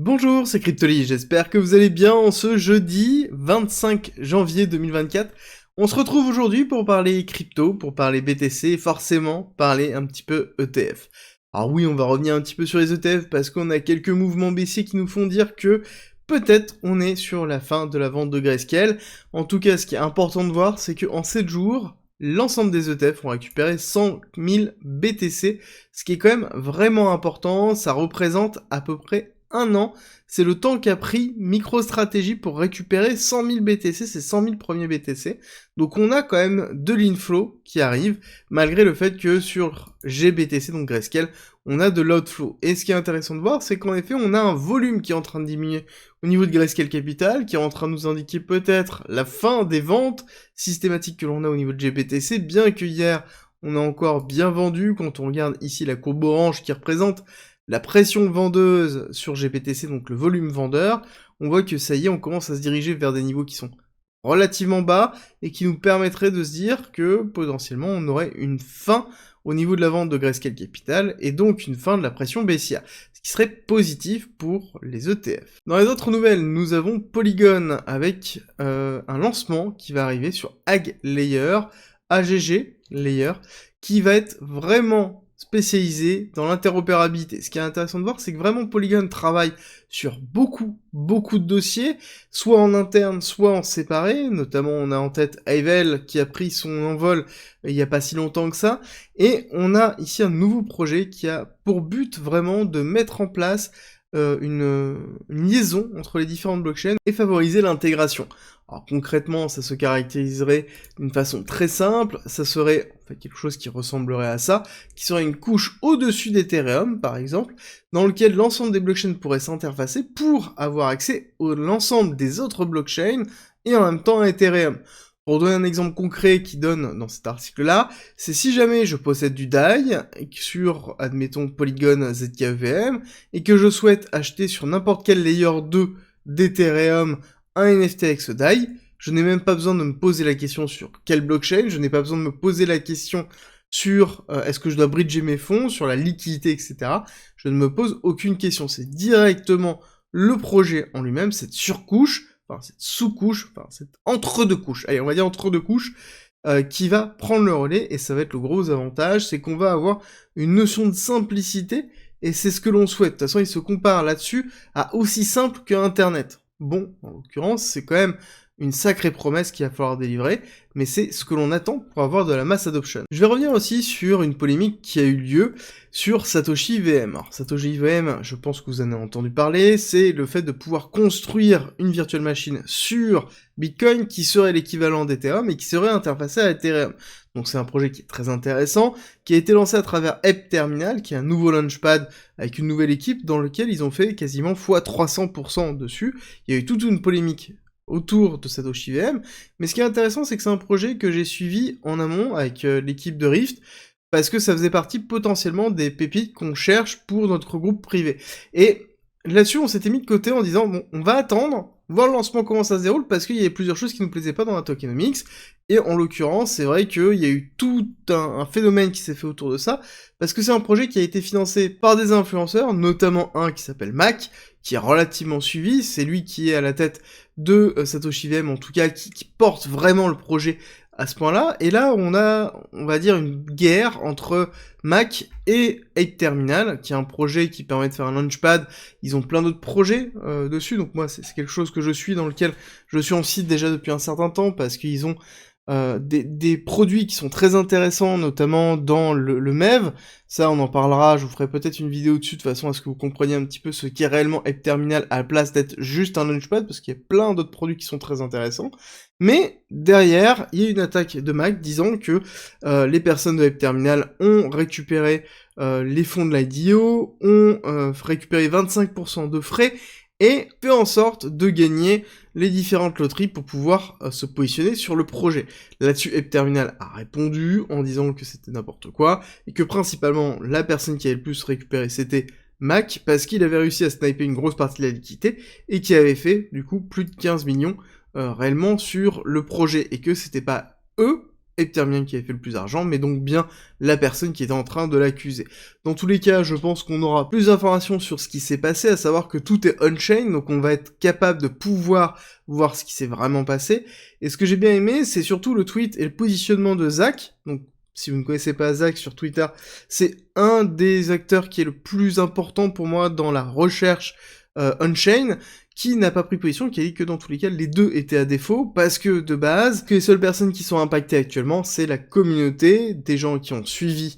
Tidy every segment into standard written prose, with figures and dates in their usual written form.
Bonjour, c'est Cryptoly, j'espère que vous allez bien en ce jeudi 25 janvier 2024. On se retrouve aujourd'hui pour parler crypto, pour parler BTC, et forcément parler un petit peu ETF. Alors oui, on va revenir un petit peu sur les ETF parce qu'on a quelques mouvements baissiers qui nous font dire que peut-être on est sur la fin de la vente de Grayscale. En tout cas, ce qui est important de voir, c'est qu'en 7 jours, l'ensemble des ETF ont récupéré 100 000 BTC, ce qui est quand même vraiment important. Ça représente à peu près un an. C'est le temps qu'a pris MicroStrategy pour récupérer 100 000 BTC, c'est 100 000 premiers BTC. Donc on a quand même de l'inflow qui arrive, malgré le fait que sur GBTC, donc Grayscale, on a de l'outflow. Et ce qui est intéressant de voir, c'est qu'en effet, on a un volume qui est en train de diminuer au niveau de Grayscale Capital, qui est en train de nous indiquer peut-être la fin des ventes systématiques que l'on a au niveau de GBTC, bien que hier, on a encore bien vendu, quand on regarde ici la courbe orange qui représente la pression vendeuse sur GBTC, donc le volume vendeur, on voit que ça y est, on commence à se diriger vers des niveaux qui sont relativement bas et qui nous permettraient de se dire que potentiellement on aurait une fin au niveau de la vente de Grayscale Capital et donc une fin de la pression baissière, ce qui serait positif pour les ETF. Dans les autres nouvelles, nous avons Polygon avec un lancement qui va arriver sur AG Layer, AGG Layer, qui va être vraiment spécialisé dans l'interopérabilité. Ce qui est intéressant de voir, c'est que vraiment Polygon travaille sur beaucoup de dossiers, soit en interne, soit en séparé. Notamment, on a en tête Avel qui a pris son envol il n'y a pas si longtemps que ça. Et on a ici un nouveau projet qui a pour but vraiment de mettre en place une liaison entre les différentes blockchains et favoriser l'intégration. Alors concrètement, ça se caractériserait d'une façon très simple, ça serait en fait quelque chose qui ressemblerait à ça, qui serait une couche au-dessus d'Ethereum, par exemple, dans lequel l'ensemble des blockchains pourraient s'interfacer pour avoir accès à l'ensemble des autres blockchains et en même temps à Ethereum. Pour donner un exemple concret qui donne dans cet article-là, c'est si jamais je possède du DAI sur, admettons, Polygon ZKEVM, et que je souhaite acheter sur n'importe quel layer 2 d'Ethereum un NFT avec ce DAI, je n'ai même pas besoin de me poser la question sur quelle blockchain, je n'ai pas besoin de me poser la question sur est-ce que je dois bridger mes fonds, sur la liquidité, etc. Je ne me pose aucune question, c'est directement le projet en lui-même, cette surcouche, enfin cette sous-couche, enfin cette entre-deux couches, allez on va dire entre-deux couches, qui va prendre le relais, et ça va être le gros avantage, c'est qu'on va avoir une notion de simplicité, et c'est ce que l'on souhaite. De toute façon, il se compare là-dessus à aussi simple que Internet. Bon, en l'occurrence, c'est quand même une sacrée promesse qu'il va falloir délivrer, mais c'est ce que l'on attend pour avoir de la mass adoption. Je vais revenir aussi sur une polémique qui a eu lieu sur Satoshi VM. Alors, Satoshi VM, je pense que vous en avez entendu parler, c'est le fait de pouvoir construire une virtual machine sur Bitcoin qui serait l'équivalent d'Ethereum et qui serait interfacé à Ethereum. Donc c'est un projet qui est très intéressant, qui a été lancé à travers Ape Terminal, qui est un nouveau launchpad avec une nouvelle équipe dans lequel ils ont fait quasiment x300% dessus. Il y a eu toute une polémique autour de Satoshi VM, mais ce qui est intéressant, c'est que c'est un projet que j'ai suivi en amont avec l'équipe de Rift, parce que ça faisait partie potentiellement des pépites qu'on cherche pour notre groupe privé. Et là-dessus, on s'était mis de côté en disant, bon, on va attendre, voir le lancement comment ça se déroule, parce qu'il y avait plusieurs choses qui nous plaisaient pas dans la tokenomics, et en l'occurrence, c'est vrai qu'il y a eu tout un phénomène qui s'est fait autour de ça, parce que c'est un projet qui a été financé par des influenceurs, notamment un qui s'appelle Mac, qui est relativement suivi, c'est lui qui est à la tête de Satoshi VM, en tout cas, qui porte vraiment le projet à ce point-là, et là, on a, on va dire, une guerre entre Mac et Ape Terminal, qui est un projet qui permet de faire un launchpad. Ils ont plein d'autres projets dessus, donc moi, c'est quelque chose que je suis, dans lequel je suis en site déjà depuis un certain temps, parce qu'ils ont des produits qui sont très intéressants, notamment dans le MEV. Ça, on en parlera, je vous ferai peut-être une vidéo dessus, de façon à ce que vous compreniez un petit peu ce qu'est réellement Ape Terminal, à la place d'être juste un launchpad, parce qu'il y a plein d'autres produits qui sont très intéressants. Mais, derrière, il y a une attaque de Mac disant que les personnes de Ape Terminal ont récupéré les fonds de l'IDO, ont récupéré 25% de frais, et fait en sorte de gagner les différentes loteries pour pouvoir se positionner sur le projet. Là-dessus, Ape Terminal a répondu en disant que c'était n'importe quoi, et que principalement, la personne qui avait le plus récupéré, c'était Mac, parce qu'il avait réussi à sniper une grosse partie de la liquidité, et qui avait fait, du coup, plus de 15 millions réellement sur le projet, et que c'était pas eux et peut-être bien qui avait fait le plus d'argent, mais donc bien la personne qui était en train de l'accuser. Dans tous les cas, je pense qu'on aura plus d'informations sur ce qui s'est passé, à savoir que tout est on-chain, donc on va être capable de pouvoir voir ce qui s'est vraiment passé. Et ce que j'ai bien aimé, c'est surtout le tweet et le positionnement de Zach. Donc, si vous ne connaissez pas Zach sur Twitter, c'est un des acteurs qui est le plus important pour moi dans la recherche on-chain, qui n'a pas pris position, qui a dit que dans tous les cas, les deux étaient à défaut, parce que de base, que les seules personnes qui sont impactées actuellement, c'est la communauté, des gens qui ont suivi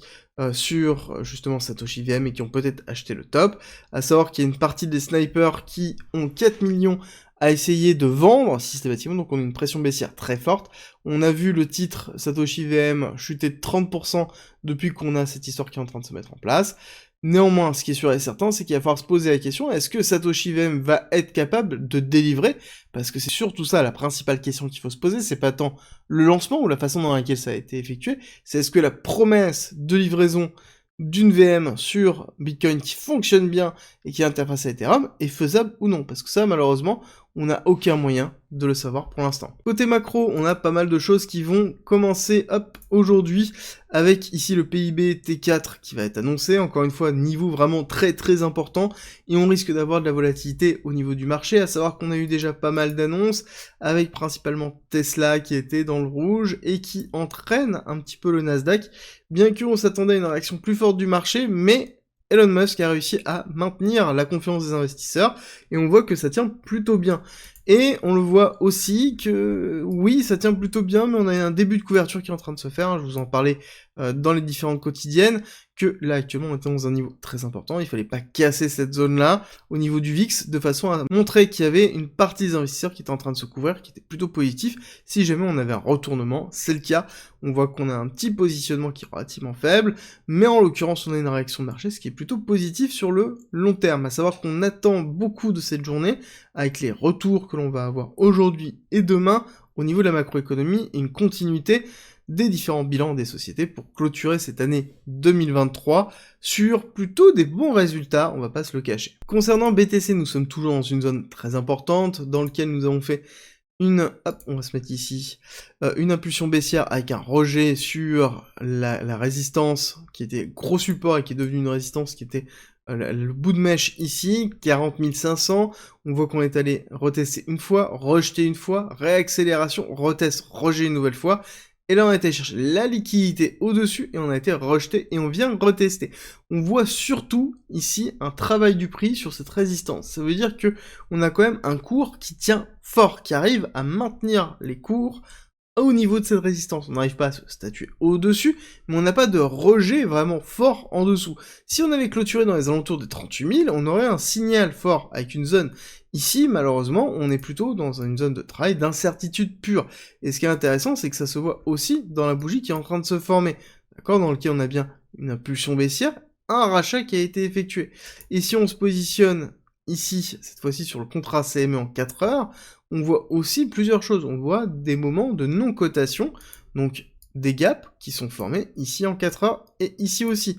sur justement Satoshi VM et qui ont peut-être acheté le top, à savoir qu'il y a une partie des snipers qui ont 4 millions à essayer de vendre systématiquement, donc on a une pression baissière très forte. On a vu le titre Satoshi VM chuter de 30% depuis qu'on a cette histoire qui est en train de se mettre en place. Néanmoins, ce qui est sûr et certain, c'est qu'il va falloir se poser la question, est-ce que Satoshi VM va être capable de délivrer? Parce que c'est surtout ça la principale question qu'il faut se poser, c'est pas tant le lancement ou la façon dans laquelle ça a été effectué, c'est est-ce que la promesse de livraison d'une VM sur Bitcoin qui fonctionne bien et qui est interfacée à Ethereum est faisable ou non, parce que ça, malheureusement, on n'a aucun moyen de le savoir pour l'instant. Côté macro, on a pas mal de choses qui vont commencer, aujourd'hui, avec ici le PIB T4 qui va être annoncé, encore une fois, niveau vraiment très très important, et on risque d'avoir de la volatilité au niveau du marché, à savoir qu'on a eu déjà pas mal d'annonces, avec principalement Tesla qui était dans le rouge, et qui entraîne un petit peu le Nasdaq, bien qu'on s'attendait à une réaction plus forte du marché, mais Elon Musk a réussi à maintenir la confiance des investisseurs, et on voit que ça tient plutôt bien. Et on le voit aussi que, oui, ça tient plutôt bien, mais on a un début de couverture qui est en train de se faire, je vous en parlais dans les différentes quotidiennes, que là actuellement on était dans un niveau très important, il fallait pas casser cette zone-là au niveau du VIX, de façon à montrer qu'il y avait une partie des investisseurs qui étaient en train de se couvrir, qui était plutôt positif, si jamais on avait un retournement, c'est le cas, on voit qu'on a un petit positionnement qui est relativement faible, mais en l'occurrence on a une réaction de marché, ce qui est plutôt positif sur le long terme, à savoir qu'on attend beaucoup de cette journée, avec les retours que l'on va avoir aujourd'hui et demain, au niveau de la macroéconomie, et une continuité des différents bilans des sociétés pour clôturer cette année 2023 sur plutôt des bons résultats, on va pas se le cacher. Concernant BTC, nous sommes toujours dans une zone très importante, dans laquelle nous avons fait on va se mettre ici, une impulsion baissière avec un rejet sur la résistance, qui était gros support et qui est devenu une résistance qui était le bout de mèche ici, 40 500, on voit qu'on est allé retester une fois, rejeter une fois, réaccélération, retest, rejet une nouvelle fois, et là on a été chercher la liquidité au-dessus, et on a été rejeté, et on vient retester. On voit surtout, ici, un travail du prix sur cette résistance. Ça veut dire que on a quand même un cours qui tient fort, qui arrive à maintenir les cours au niveau de cette résistance. On n'arrive pas à se statuer au-dessus, mais on n'a pas de rejet vraiment fort en dessous. Si on avait clôturé dans les alentours des 38 000, on aurait un signal fort avec une zone. Ici, malheureusement, on est plutôt dans une zone de travail d'incertitude pure. Et ce qui est intéressant, c'est que ça se voit aussi dans la bougie qui est en train de se former. D'accord? Dans lequel on a bien une impulsion baissière, un rachat qui a été effectué. Et si on se positionne ici, cette fois-ci sur le contrat CME en 4 heures, on voit aussi plusieurs choses. On voit des moments de non-cotation, donc des gaps qui sont formés ici en 4 heures et ici aussi.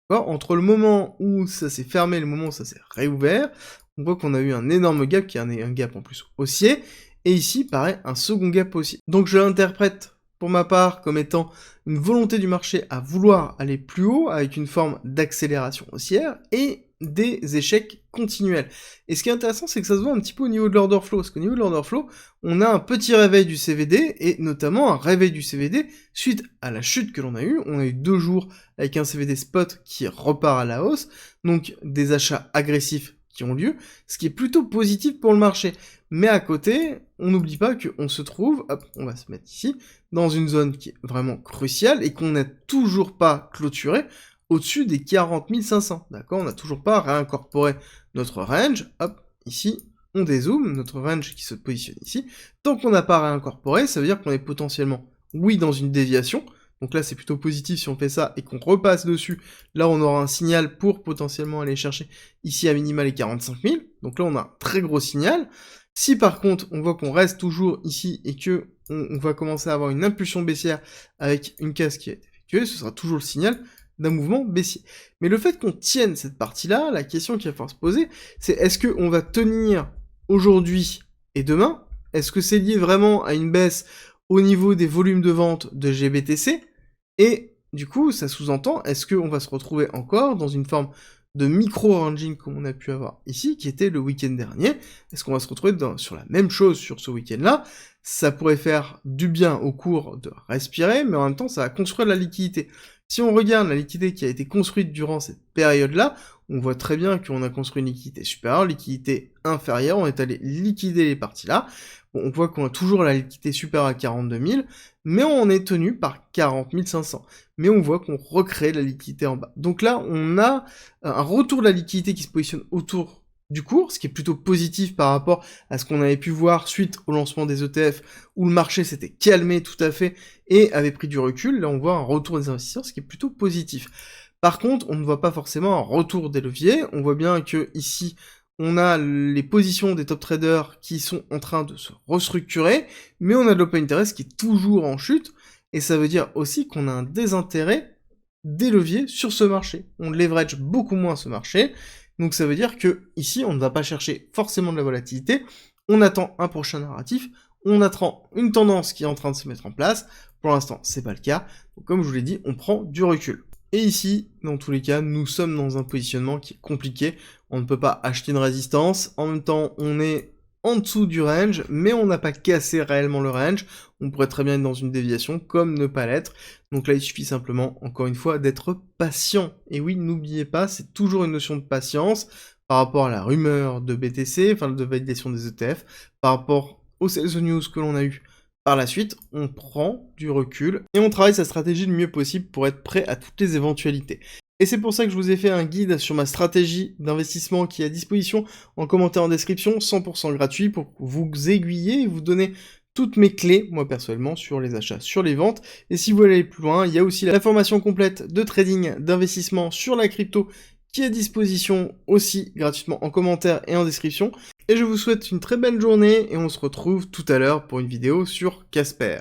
Entre le moment où ça s'est fermé et le moment où ça s'est réouvert, on voit qu'on a eu un énorme gap qui est un gap en plus haussier, et ici, pareil, un second gap haussier. Donc je l'interprète pour ma part comme étant une volonté du marché à vouloir aller plus haut avec une forme d'accélération haussière et des échecs continuels. Et ce qui est intéressant, c'est que ça se voit un petit peu au niveau de l'order flow, parce qu'au niveau de l'order flow, on a un petit réveil du CVD, et notamment un réveil du CVD suite à la chute que l'on a eue. On a eu 2 jours avec un CVD spot qui repart à la hausse, donc des achats agressifs qui ont lieu, ce qui est plutôt positif pour le marché. Mais à côté, on n'oublie pas qu'on se trouve, on va se mettre ici, dans une zone qui est vraiment cruciale, et qu'on n'a toujours pas clôturé au-dessus des 40 500, d'accord? On n'a toujours pas réincorporé notre range, ici, on dézoome, notre range qui se positionne ici. Tant qu'on n'a pas réincorporé, ça veut dire qu'on est potentiellement, oui, dans une déviation, donc là c'est plutôt positif si on fait ça et qu'on repasse dessus, là on aura un signal pour potentiellement aller chercher ici à minima les 45 000, donc là on a un très gros signal. Si par contre on voit qu'on reste toujours ici et que on va commencer à avoir une impulsion baissière avec une case qui est effectuée, ce sera toujours le signal d'un mouvement baissier. Mais le fait qu'on tienne cette partie-là, la question qu'il va falloir se poser, c'est est-ce qu'on va tenir aujourd'hui et demain? Est-ce que c'est lié vraiment à une baisse au niveau des volumes de vente de GBTC, et du coup, ça sous-entend, est-ce qu'on va se retrouver encore dans une forme de micro-ranging comme on a pu avoir ici, qui était le week-end dernier? Est-ce qu'on va se retrouver sur la même chose sur ce week-end-là? Ça pourrait faire du bien au cours de respirer, mais en même temps, ça va construire de la liquidité. Si on regarde la liquidité qui a été construite durant cette période-là, on voit très bien qu'on a construit une liquidité supérieure, liquidité inférieure, on est allé liquider les parties là. Bon, on voit qu'on a toujours la liquidité supérieure à 42 000, mais on est tenu par 40 500. Mais on voit qu'on recrée la liquidité en bas. Donc là, on a un retour de la liquidité qui se positionne autour du cours, ce qui est plutôt positif par rapport à ce qu'on avait pu voir suite au lancement des ETF, où le marché s'était calmé tout à fait et avait pris du recul. Là, on voit un retour des investisseurs, ce qui est plutôt positif. Par contre, on ne voit pas forcément un retour des leviers. On voit bien que ici, on a les positions des top traders qui sont en train de se restructurer, mais on a de l'open interest qui est toujours en chute, et ça veut dire aussi qu'on a un désintérêt des leviers sur ce marché. On leverage beaucoup moins ce marché, donc ça veut dire que ici, on ne va pas chercher forcément de la volatilité, on attend un prochain narratif, on attend une tendance qui est en train de se mettre en place. Pour l'instant, c'est pas le cas, donc comme je vous l'ai dit, on prend du recul. Et ici, dans tous les cas, nous sommes dans un positionnement qui est compliqué. On ne peut pas acheter une résistance. En même temps, on est en dessous du range, mais on n'a pas cassé réellement le range. On pourrait très bien être dans une déviation, comme ne pas l'être. Donc là, il suffit simplement, encore une fois, d'être patient. Et oui, n'oubliez pas, c'est toujours une notion de patience par rapport à la rumeur de BTC, enfin de validation des ETF, par rapport aux sales news que l'on a eu. Par la suite, on prend du recul et on travaille sa stratégie le mieux possible pour être prêt à toutes les éventualités. Et c'est pour ça que je vous ai fait un guide sur ma stratégie d'investissement qui est à disposition en commentaire en description, 100% gratuit, pour vous aiguiller et vous donner toutes mes clés, moi personnellement, sur les achats, sur les ventes. Et si vous voulez aller plus loin, il y a aussi la formation complète de trading, d'investissement sur la crypto qui est à disposition aussi gratuitement en commentaire et en description. Et je vous souhaite une très belle journée et on se retrouve tout à l'heure pour une vidéo sur Casper.